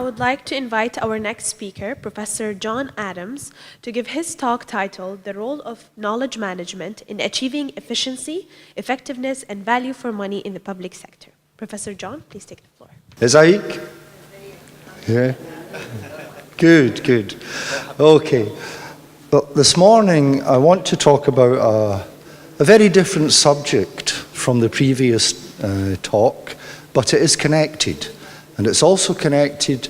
would like to invite our next speaker, Professor John Adams, to give his talk titled The Role of Knowledge Management in Achieving Efficiency, Effectiveness, and Value for Money in the Public Sector. Professor John, please take the floor. ازيك؟ Yeah. Good, good. Okay. Well, this morning I want to talk about a very different subject from the previous talk, but it is connected. And it's also connected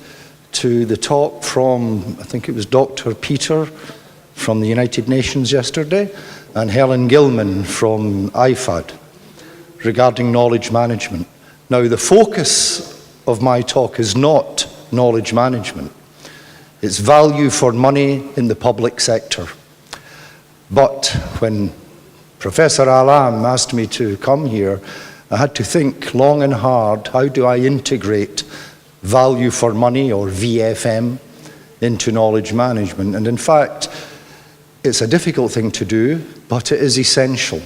to the talk from, I think it was Dr. Peter from the United Nations yesterday, and Helen Gilman from IFAD regarding knowledge management. Now, the focus of my talk is not knowledge management. It's value for money in the public sector. But when Professor Alam asked me to come here, I had to think long and hard, how do I integrate value for money, or VFM, into knowledge management? And in fact, it's a difficult thing to do, but it is essential,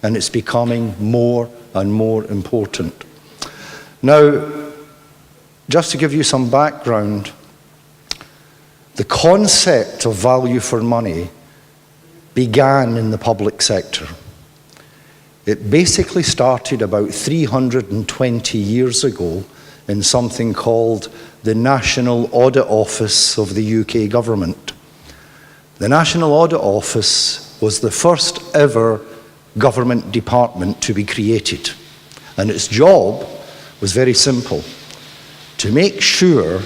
and it's becoming more and more important. Now, just to give you some background, the concept of value for money began in the public sector. It basically started about 320 years ago in something called the National Audit Office of the UK government. The National Audit Office was the first ever government department to be created, and its job was very simple: to make sure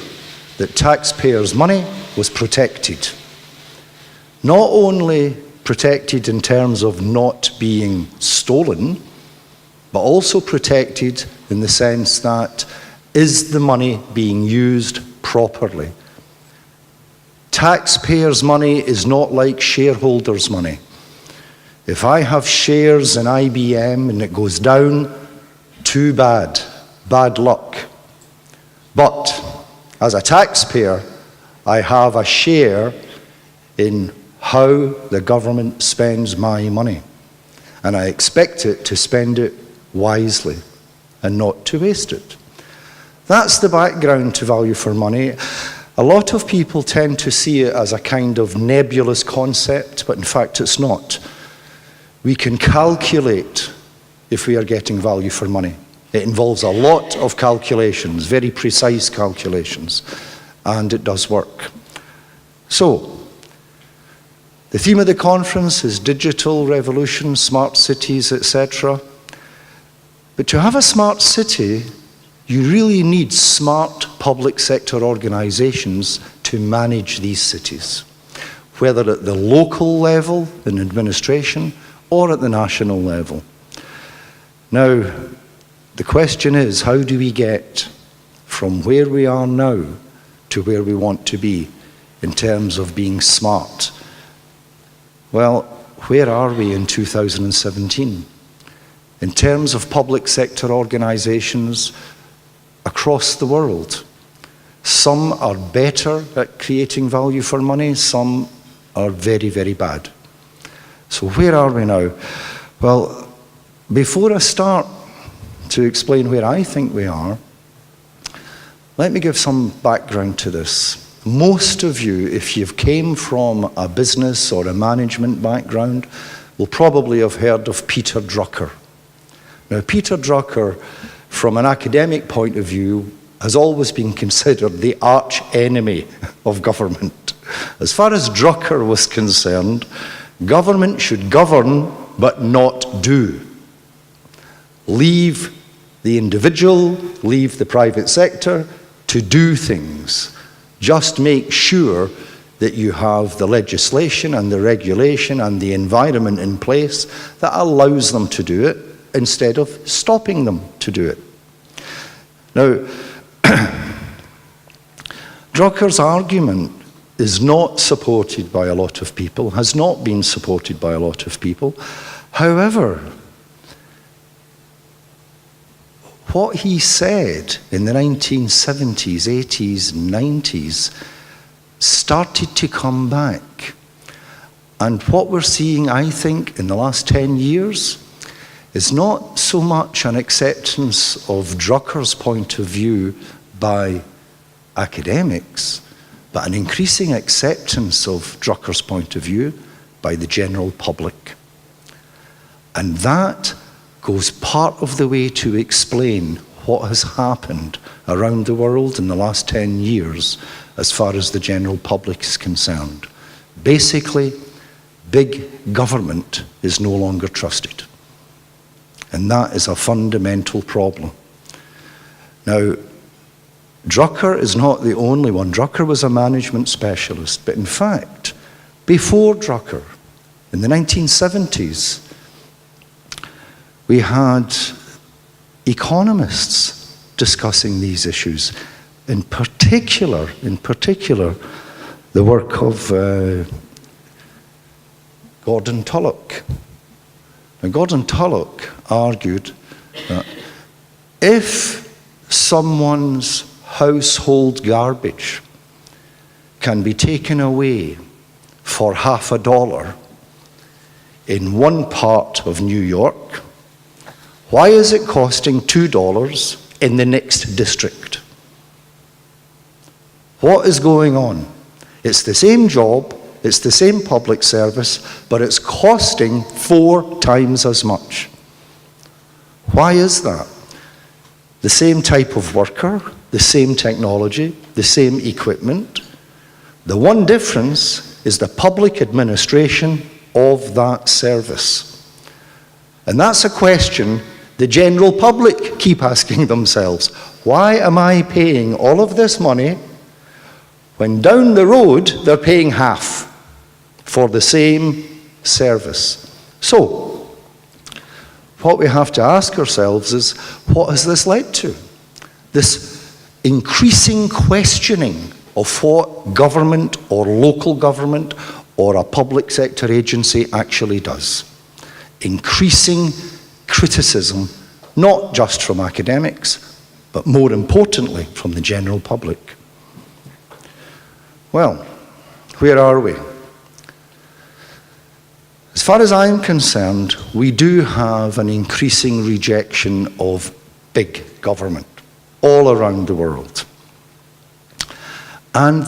that taxpayers' money was protected. Not only protected in terms of not being stolen, but also protected in the sense that, is the money being used properly? Taxpayers' money is not like shareholders' money. If I have shares in IBM and it goes down, too bad, bad luck. But as a taxpayer, I have a share in how the government spends my money, and I expect it to spend it wisely and not to waste it. That's the background to value for money. A lot of people tend to see it as a kind of nebulous concept, but in fact it's not. We can calculate if we are getting value for money. It involves a lot of calculations, very precise calculations, and it does work. So, the theme of the conference is digital revolution, smart cities, etc. But to have a smart city, you really need smart public sector organizations to manage these cities, whether at the local level in administration or at the national level. Now, the question is, how do we get from where we are now to where we want to be in terms of being smart? Well, where are we in 2017? In terms of public sector organizations across the world, some are better at creating value for money, some are very, very bad. So where are we now? Well, before I start to explain where I think we are, let me give some background to this. Most of you, if you've came from a business or a management background, will probably have heard of Peter Drucker. Now, Peter Drucker, from an academic point of view, has always been considered the arch enemy of government. As far as Drucker was concerned, government should govern but not do. Leave the individual, leave the private sector to do things. Just make sure that you have the legislation and the regulation and the environment in place that allows them to do it instead of stopping them to do it. Now, Drucker's argument is not supported by a lot of people, has not been supported by a lot of people. However, what he said in the 1970s, 80s, 90s started to come back. And what we're seeing, I think, in the last 10 years is not so much an acceptance of Drucker's point of view by academics, but an increasing acceptance of Drucker's point of view by the general public. And that goes part of the way to explain what has happened around the world in the last 10 years as far as the general public is concerned. Basically, big government is no longer trusted. And that is a fundamental problem. Now, Drucker is not the only one. Drucker was a management specialist, but in fact, before Drucker, in the 1970s, we had economists discussing these issues. In particular, the work of Gordon Tullock. Now, Gordon Tullock argued that if someone's household garbage can be taken away for $50 in one part of New York, why is it costing $2 in the next district? What is going on? It's the same job, it's the same public service, but it's costing 4 times as much. Why is that? The same type of worker, the same technology, the same equipment. The one difference is the public administration of that service. And that's a question the general public keep asking themselves. Why am I paying all of this money when down the road they're paying half for the same service? So, what we have to ask ourselves is, what has this led to? This increasing questioning of what government or local government or a public sector agency actually does. Increasing criticism, not just from academics, but more importantly, from the general public. Well, where are we? As far as I'm concerned, we do have an increasing rejection of big government all around the world. And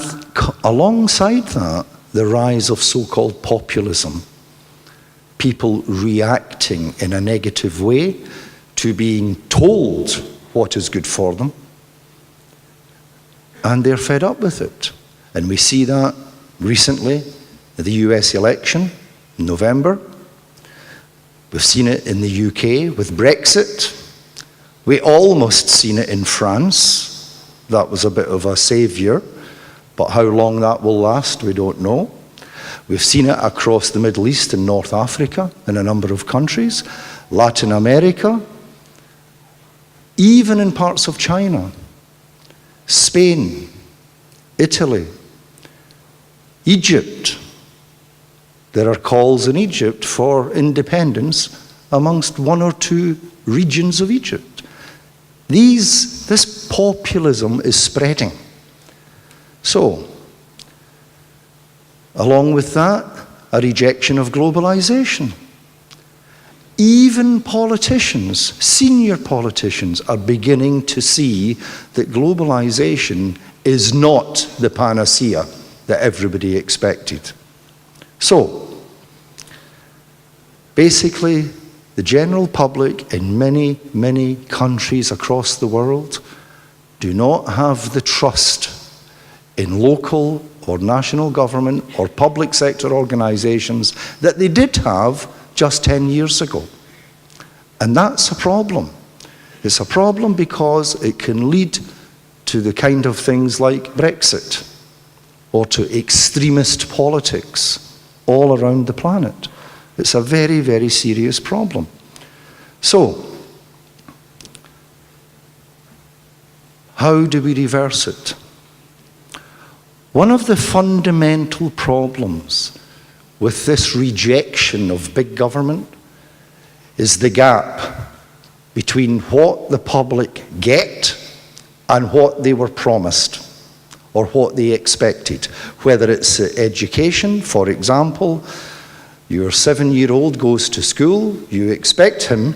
alongside that, the rise of so-called populism, people reacting in a negative way to being told what is good for them, and they're fed up with it. And we see that recently in the US election in November. We've seen it in the UK with Brexit. We almost seen it in France. That was a bit of a saviour, but how long that will last, we don't know. We've seen it across the Middle East and North Africa in a number of countries, Latin America, even in parts of China, Spain, Italy, Egypt. There are calls in Egypt for independence amongst 1 or 2 regions of Egypt. This populism is spreading. So, along with that, a rejection of globalization. Even politicians, senior politicians, are beginning to see that globalization is not the panacea that everybody expected. So, basically, the general public in many, many countries across the world do not have the trust in local or national government or public sector organizations that they did have just 10 years ago. And that's a problem. It's a problem because it can lead to the kind of things like Brexit or to extremist politics all around the planet. It's a very, very serious problem. So, how do we reverse it? One of the fundamental problems with this rejection of big government is the gap between what the public get and what they were promised or what they expected. Whether it's education, for example, your 7-year-old goes to school, you expect him,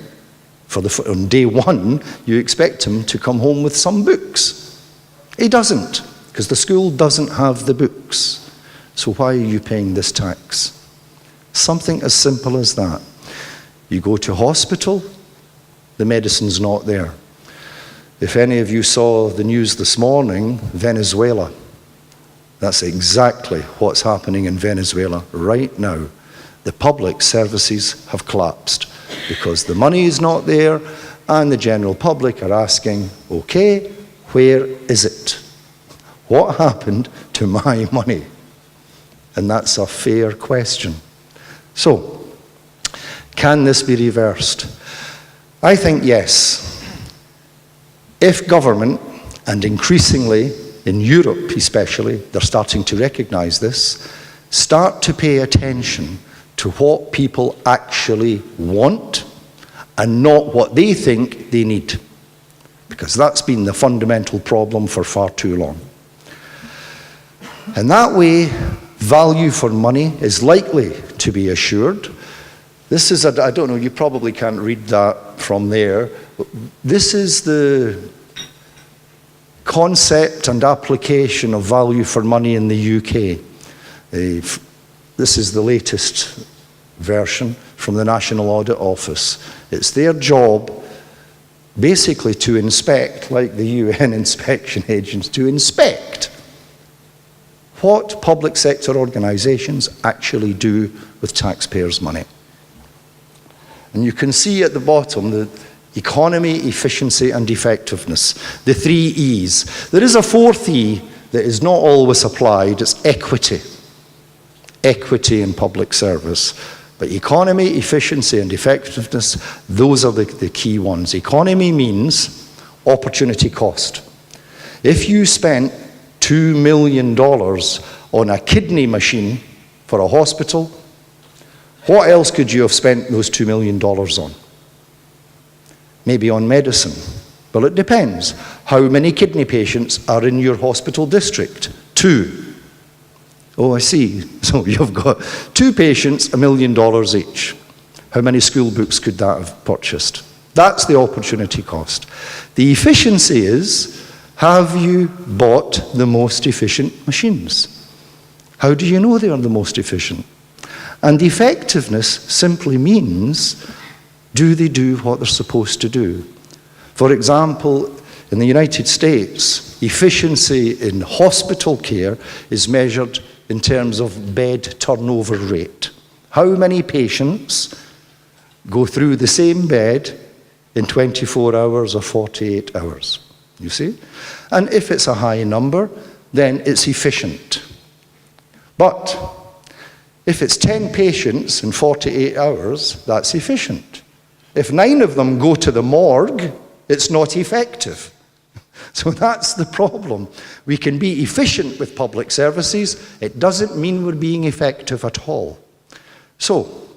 on day 1, you expect him to come home with some books. He doesn't. because the school doesn't have the books. So why are you paying this tax? Something as simple as that. You go to hospital, the medicine's not there. If any of you saw the news this morning, Venezuela, that's exactly what's happening in Venezuela right now. The public services have collapsed because the money is not there and the general public are asking, okay, where is it? What happened to my money? And that's a fair question. So, can this be reversed? I think yes. If government, and increasingly in Europe especially, they're starting to recognize this, start to pay attention to what people actually want and not what they think they need. Because that's been the fundamental problem for far too long. And that way, value for money is likely to be assured. This is, I don't know, you probably can't read that from there. This is the concept and application of value for money in the UK. This is the latest version from the National Audit Office. It's their job basically to inspect, like the UN inspection agents, to inspect what public sector organisations actually do with taxpayers' money. And you can see at the bottom the economy, efficiency and effectiveness, the 3 E's. There is a 4th E that is not always applied, it's equity. Equity in public service. But economy, efficiency and effectiveness, those are the key ones. Economy means opportunity cost. If you spent $2 million on a kidney machine for a hospital, what else could you have spent those $2 million on? Maybe on medicine. Well, it depends. How many kidney patients are in your hospital district? 2. Oh, I see. So you've got 2 patients, $1 million each. How many school books could that have purchased? That's the opportunity cost. The efficiency is, have you bought the most efficient machines? How do you know they are the most efficient? And effectiveness simply means, do they do what they're supposed to do? For example, in the United States, efficiency in hospital care is measured in terms of bed turnover rate. How many patients go through the same bed in 24 hours or 48 hours? You see? And if it's a high number, then it's efficient. But if it's 10 patients in 48 hours, that's efficient. If 9 of them go to the morgue, it's not effective. So that's the problem. We can be efficient with public services. It doesn't mean we're being effective at all. So,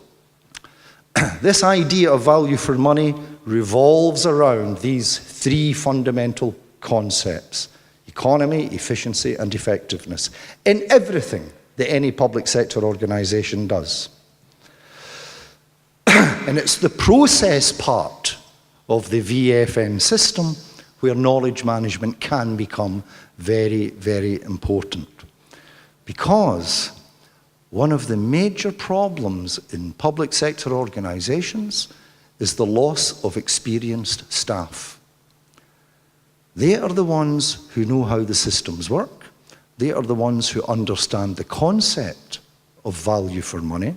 this idea of value for money revolves around these 3 fundamental concepts: economy, efficiency, and effectiveness in everything that any public sector organisation does. And it's the process part of the VFM system where knowledge management can become very, very important. Because one of the major problems in public sector organisations is the loss of experienced staff. They are the ones who know how the systems work. They are the ones who understand the concept of value for money.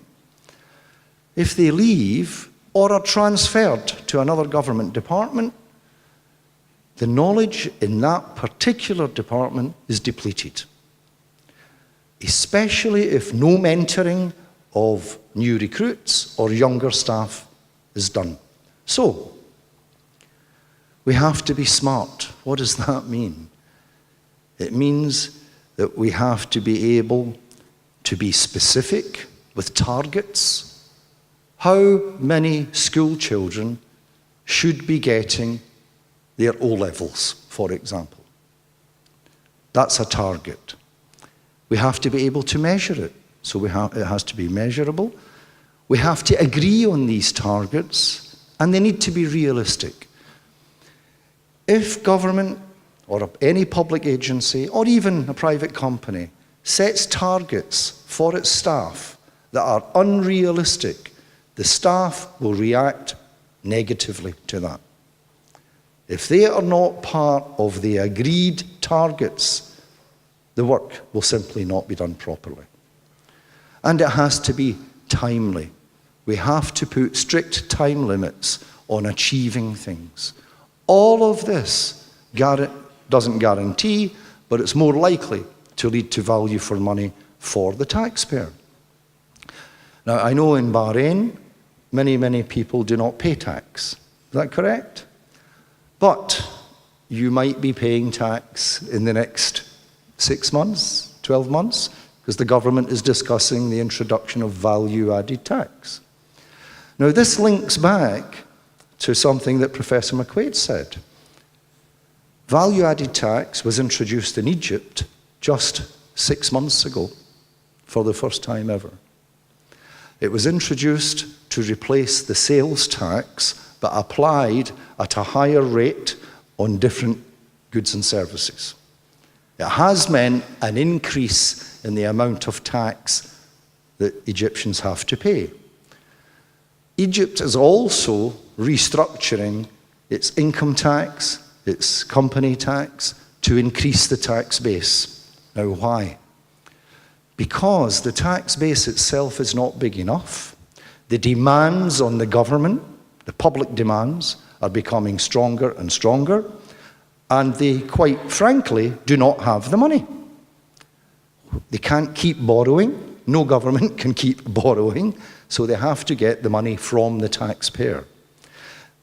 If they leave or are transferred to another government department, the knowledge in that particular department is depleted, especially if no mentoring of new recruits or younger staff is done. So, we have to be smart. What does that mean? It means that we have to be able to be specific with targets. How many school children should be getting their O-levels, for example? That's a target. We have to be able to measure it. So it has to be measurable. We have to agree on these targets, and they need to be realistic. If government or any public agency, or even a private company, sets targets for its staff that are unrealistic, the staff will react negatively to that. If they are not part of the agreed targets, the work will simply not be done properly. And it has to be timely. We have to put strict time limits on achieving things. All of this doesn't guarantee, but it's more likely to lead to value for money for the taxpayer. Now, I know in Bahrain, many people do not pay tax. Is that correct? But you might be paying tax in the next 6 months, 12 months, because the government is discussing the introduction of value-added tax. Now, this links back to something that Professor McQuaid said. Value-added tax was introduced in Egypt just 6 months ago for the first time ever. It was introduced to replace the sales tax, but applied at a higher rate on different goods and services. It has meant an increase in the amount of tax that Egyptians have to pay. Egypt is also restructuring its income tax, its company tax, to increase the tax base. Now, why? Because the tax base itself is not big enough. The demands on the government, the public demands, are becoming stronger and stronger, and they, quite frankly, do not have the money. They can't keep borrowing. No government can keep borrowing, so they have to get the money from the taxpayer.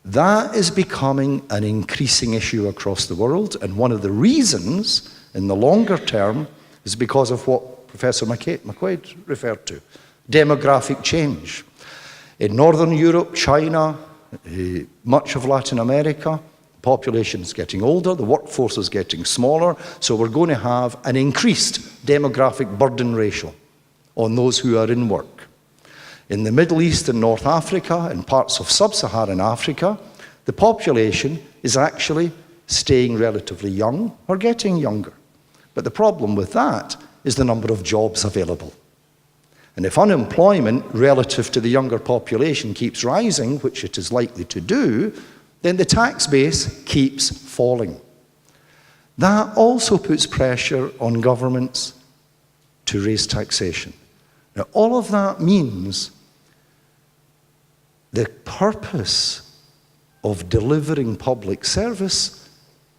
That is becoming an increasing issue across the world, and one of the reasons in the longer term is because of what Professor McQuaid referred to, demographic change. In Northern Europe, China, much of Latin America, the population is getting older, the workforce is getting smaller, so we're going to have an increased demographic burden ratio on those who are in work. In the Middle East and North Africa and parts of sub-Saharan Africa, the population is actually staying relatively young or getting younger. But the problem with that is the number of jobs available. And if unemployment relative to the younger population keeps rising, which it is likely to do, then the tax base keeps falling. That also puts pressure on governments to raise taxation. Now, all of that means the purpose of delivering public service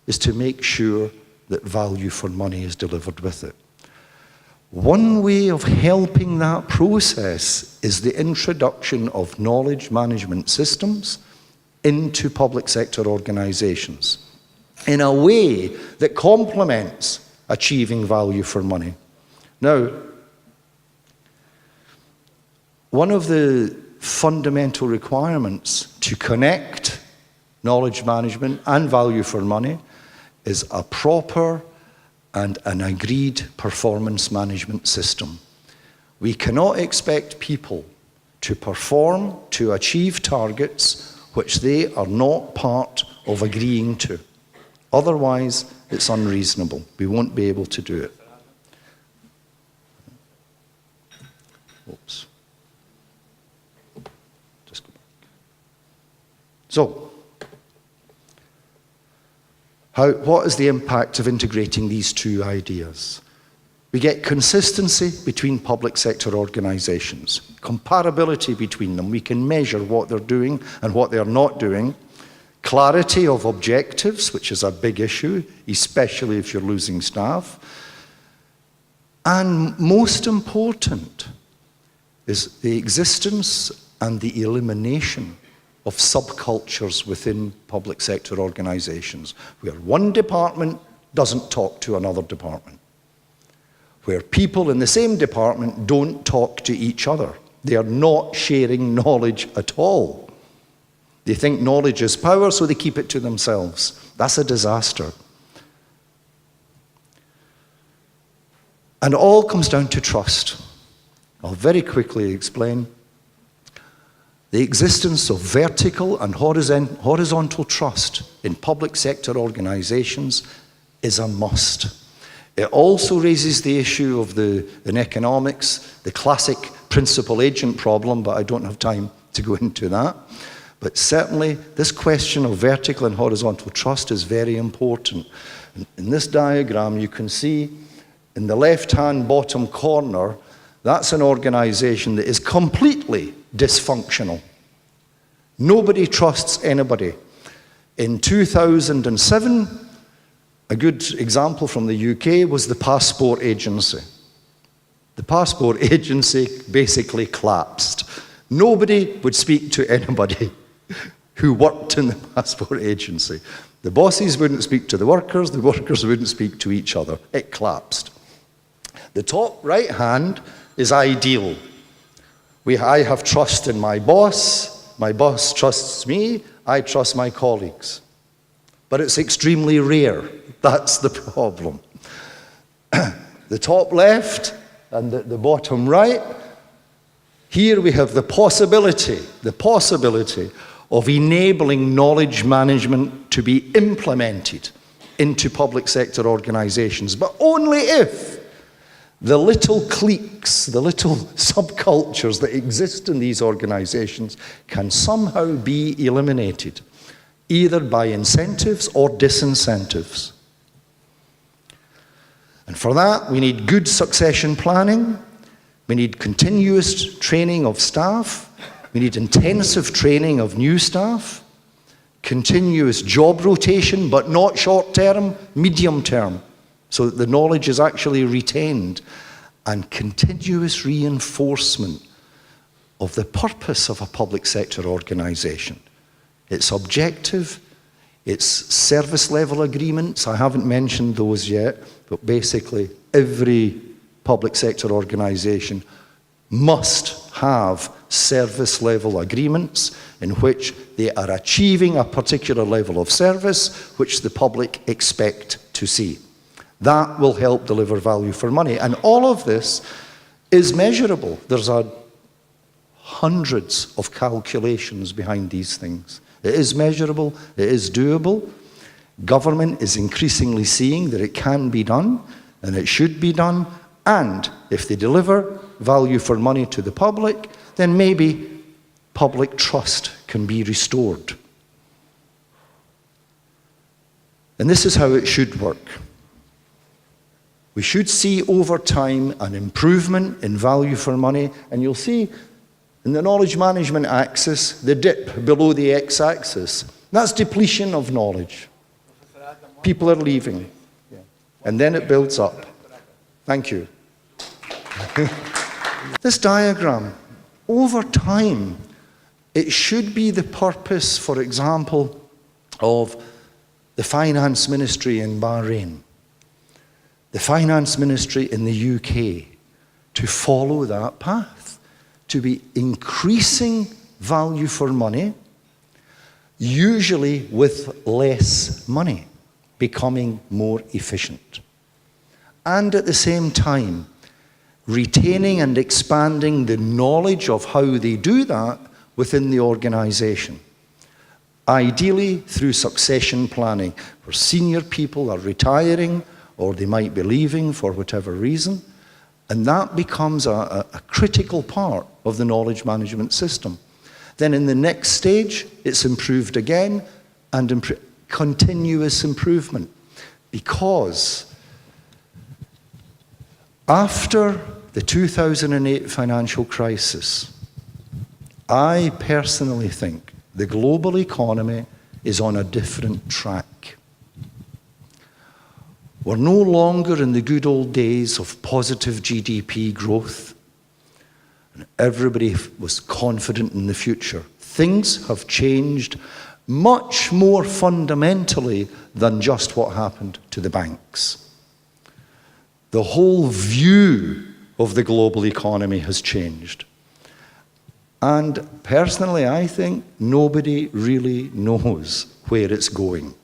is to make sure that value for money is delivered with it. One way of helping that process is the introduction of knowledge management systems into public sector organizations in a way that complements achieving value for money. Now, one of the fundamental requirements to connect knowledge management and value for money is a proper and an agreed performance management system. We cannot expect people to perform, to achieve targets which they are not part of agreeing to. Otherwise, it's unreasonable. We won't be able to do it. Oops. Just go back. So, what is the impact of integrating these two ideas? We get consistency between public sector organizations, comparability between them. We can measure what they're doing and what they're not doing. Clarity of objectives, which is a big issue, especially if you're losing staff. And most important is the existence and the elimination of subcultures within public sector organizations, where one department doesn't talk to another department, where people in the same department don't talk to each other. They are not sharing knowledge at all. They think knowledge is power, so they keep it to themselves. That's a disaster. And it all comes down to trust. I'll very quickly explain. The existence of vertical and horizontal trust in public sector organizations is a must. It also raises the issue of in economics, the classic principal-agent problem, but I don't have time to go into that. But certainly, this question of vertical and horizontal trust is very important. In this diagram, you can see in the left-hand bottom corner, that's an organization that is completely dysfunctional. Nobody trusts anybody. In 2007, a good example from the UK was the passport agency. The passport agency basically collapsed. Nobody would speak to anybody who worked in the passport agency. The bosses wouldn't speak to the workers wouldn't speak to each other. It collapsed. The top right hand is ideal. I have trust in my boss trusts me, I trust my colleagues. But it's extremely rare. That's the problem. The top left and the bottom right, here we have the possibility of enabling knowledge management to be implemented into public sector organizations, but only if the little cliques, the little subcultures that exist in these organizations can somehow be eliminated, either by incentives or disincentives. And for that, we need good succession planning, we need continuous training of staff, we need intensive training of new staff, continuous job rotation, but not short-term, medium-term, so that the knowledge is actually retained, and continuous reinforcement of the purpose of a public sector organization. Its objective, its service level agreements, I haven't mentioned those yet, but basically every public sector organization must have service level agreements in which they are achieving a particular level of service which the public expect to see. That will help deliver value for money. And all of this is measurable. There's hundreds of calculations behind these things. It is measurable, it is doable. Government is increasingly seeing that it can be done, and it should be done, and if they deliver value for money to the public, then maybe public trust can be restored. And this is how it should work. We should see over time an improvement in value for money, and you'll see in the knowledge management axis, the dip below the x-axis. That's depletion of knowledge. People are leaving. And then it builds up. Thank you. This diagram, over time, it should be the purpose, for example, of the finance ministry in Bahrain, the finance ministry in the UK, to follow that path, to be increasing value for money, usually with less money, becoming more efficient. And at the same time, retaining and expanding the knowledge of how they do that within the organization. Ideally through succession planning, where senior people are retiring or they might be leaving for whatever reason, and that becomes a critical part of the knowledge management system. Then in the next stage, it's improved again, and continuous improvement. Because after the 2008 financial crisis, I personally think the global economy is on a different track. We're no longer in the good old days of positive GDP growth, and everybody was confident in the future. Things have changed much more fundamentally than just what happened to the banks. The whole view of the global economy has changed. And personally, I think nobody really knows where it's going.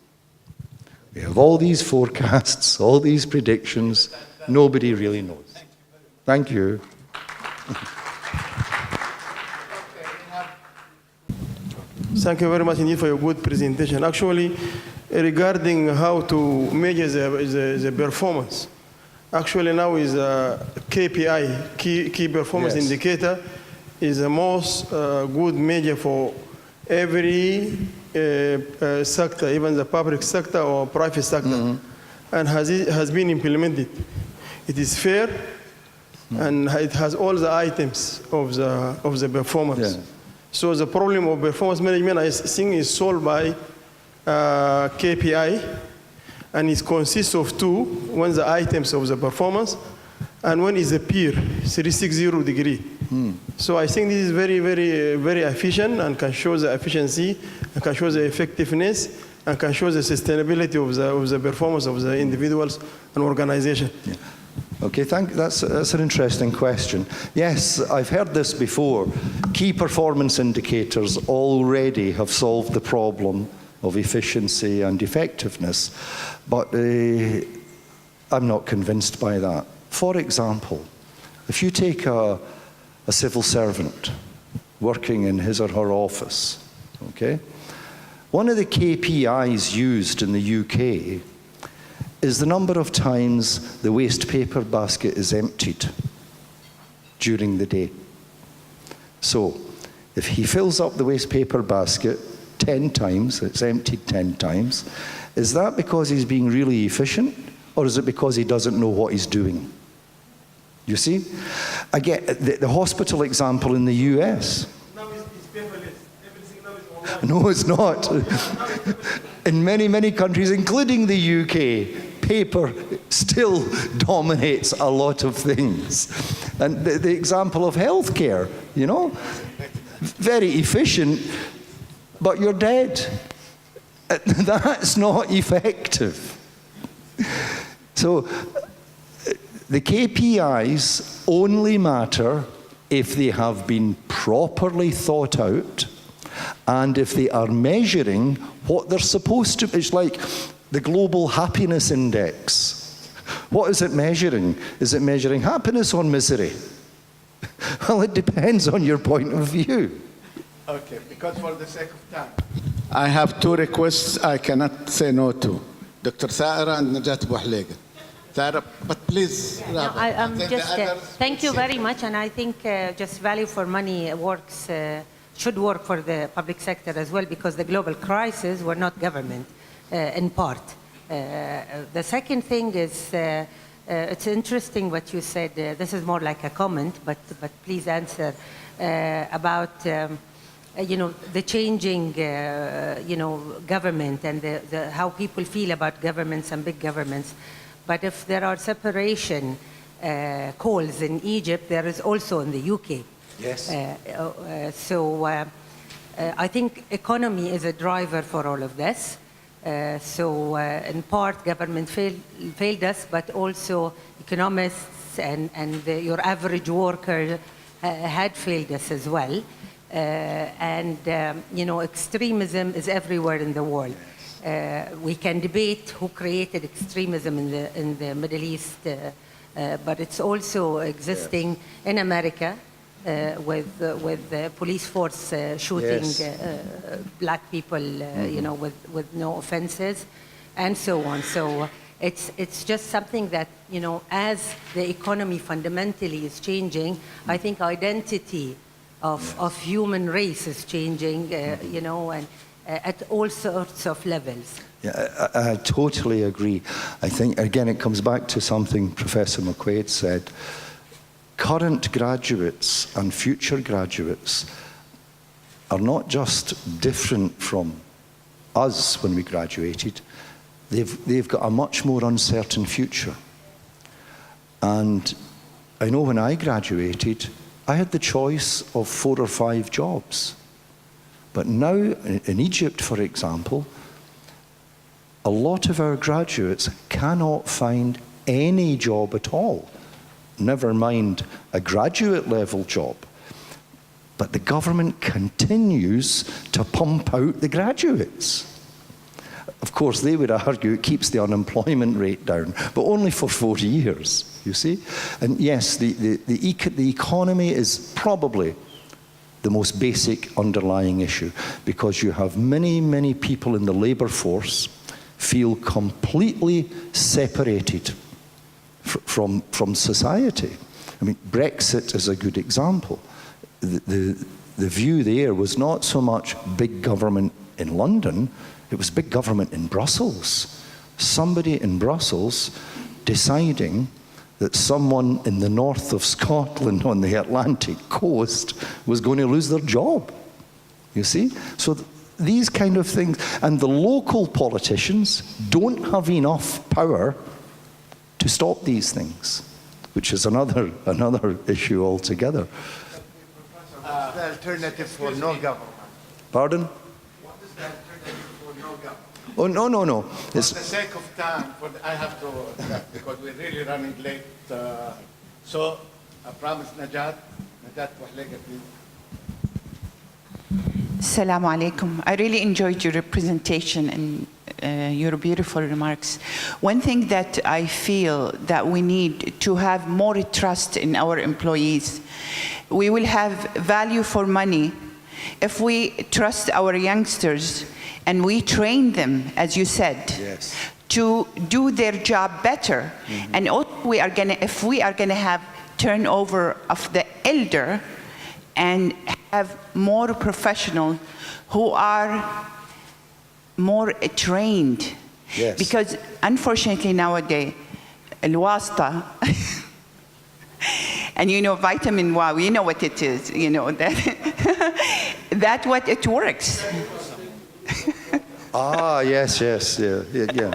We have all these forecasts, all these predictions. Nobody really knows. Thank you. Thank you very much indeed for your good presentation. Actually, regarding how to measure the performance. Actually, now is a KPI, key performance Yes. indicator, is the most good measure for every sector, even the public sector or private sector, and has been implemented. It is fair, and it has all the items of the performance. Yeah. So the problem of performance management, I think, is solved by KPI, and it consists of two: one the items of the performance, and one is a peer, 360 degree. So I think this is very, very, very efficient and can show the efficiency, and can show the effectiveness, and can show the sustainability of the performance of the individuals and organization. Yeah. Okay, that's an interesting question. Yes, I've heard this before. Key performance indicators already have solved the problem of efficiency and effectiveness, but I'm not convinced by that. For example, if you take a civil servant working in his or her office, okay, one of the KPIs used in the UK is the number of times the waste paper basket is emptied during the day. So, if he fills up the waste paper basket 10 times, it's emptied 10 times, is that because he's being really efficient, or is it because he doesn't know what he's doing? You see? I get the hospital example in the US. Now it's paperless. Everything now is online. No, it's not. In many, many countries, including the UK, paper still dominates a lot of things. And the example of healthcare, you know, very efficient, but you're dead. That's not effective. So the KPIs only matter if they have been properly thought out and if they are measuring what they're supposed to. It's like the Global Happiness Index. What is it measuring? Is it measuring happiness or misery? Well, it depends on your point of view. Okay, because for the sake of time, I have two requests I cannot say no to. Dr. Saira and Najat Bouhlega. Saira, but please, No, I'm then just, the others thank you will very see. much, and I think just value for money works, should work for the public sector as well, because the global crisis were not government, in part. The second thing is, it's interesting what you said, this is more like a comment, but please answer, about the changing, government and how people feel about governments and big governments. But if there are separation calls in Egypt, there is also in the UK. Yes. So I think economy is a driver for all of this. So in part, government failed us, but also economists and your average worker had failed us as well. Extremism is everywhere in the world. We can debate who created extremism in the Middle East, but it's also existing in America with the police force shooting black people, with no offenses, and so on. So it's just something that, as the economy fundamentally is changing, I think identity of human race is changing, and at all sorts of levels. Yeah, I totally agree. I think, again, it comes back to something Professor McQuaid said. Current graduates and future graduates are not just different from us when we graduated. They've got a much more uncertain future. And I know when I graduated, I had the choice of 4 or 5 jobs. But now, in Egypt, for example, a lot of our graduates cannot find any job at all, never mind a graduate level job. But the government continues to pump out the graduates. Of course, they would argue it keeps the unemployment rate down, but only for 4 years, you see? And yes, the economy is probably the most basic underlying issue, because you have many, many people in the labour force feel completely separated from society. I mean, Brexit is a good example. The view there was not so much big government in London, it was big government in Brussels. Somebody in Brussels deciding that someone in the north of Scotland on the Atlantic coast was going to lose their job. You see? So these kind of things, and the local politicians don't have enough power to stop these things, which is another issue altogether. What's the alternative for no government? Pardon? What is the alternative for no government? Oh, no. For the sake of time, I have to, because we're really running late. So I promise Najat Wahlega, please. Assalamu alaikum. I really enjoyed your presentation and your beautiful remarks. One thing that I feel that we need to have more trust in our employees. We will have value for money if we trust our youngsters and we train them, as you said, Yes. to do their job better. Mm-hmm. And also if we are gonna have turnover of the elder and have more professionals who are more trained. Yes. Because unfortunately nowadays, الواسطة, and you know vitamin Y, you know what it is, you know that that's what it works. Yes, yeah.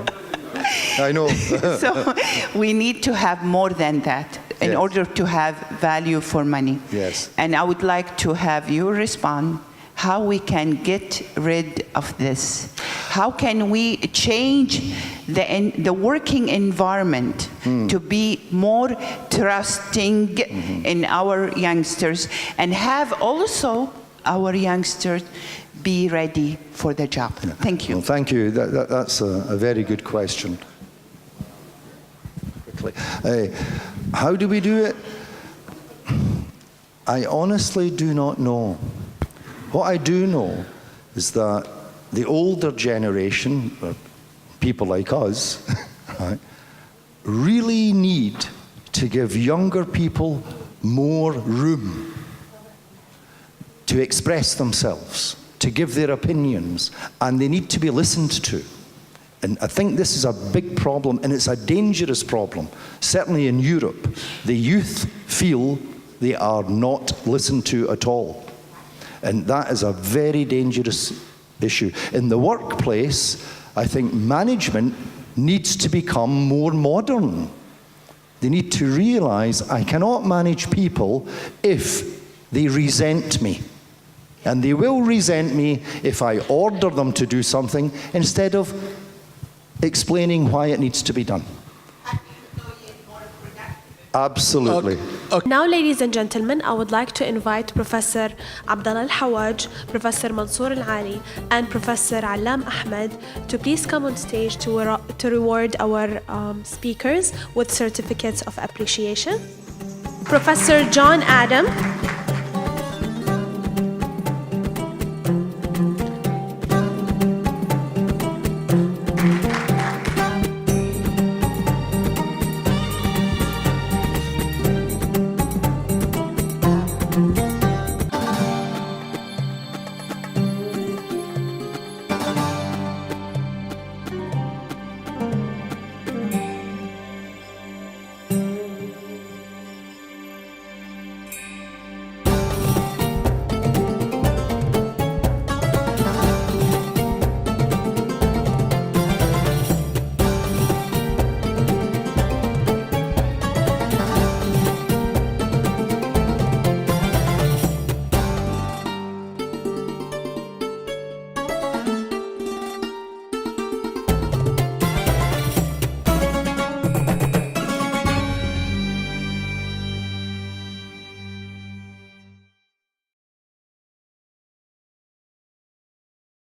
I know. So we need to have more than that in Yes. order to have value for money. Yes. And I would like to have you respond how we can get rid of this. How can we change the working environment to be more trusting in our youngsters and have also our youngsters be ready for the job? Thank you. Well, thank you. That's a very good question. Quickly. How do we do it? I honestly do not know. What I do know is that the older generation, people like us, right, really need to give younger people more room to express themselves, to give their opinions, and they need to be listened to. And I think this is a big problem, and it's a dangerous problem. Certainly in Europe, the youth feel they are not listened to at all. And that is a very dangerous issue. In the workplace, I think management needs to become more modern. They need to realize I cannot manage people if they resent me. And they will resent me if I order them to do something instead of explaining why it needs to be done. Absolutely. Okay. Now, ladies and gentlemen, I would like to invite Professor Abdallah Al-Hawaj, Professor Mansour Al-Ali, and Professor Alam Ahmed to please come on stage to reward our speakers with certificates of appreciation. Professor John Adam.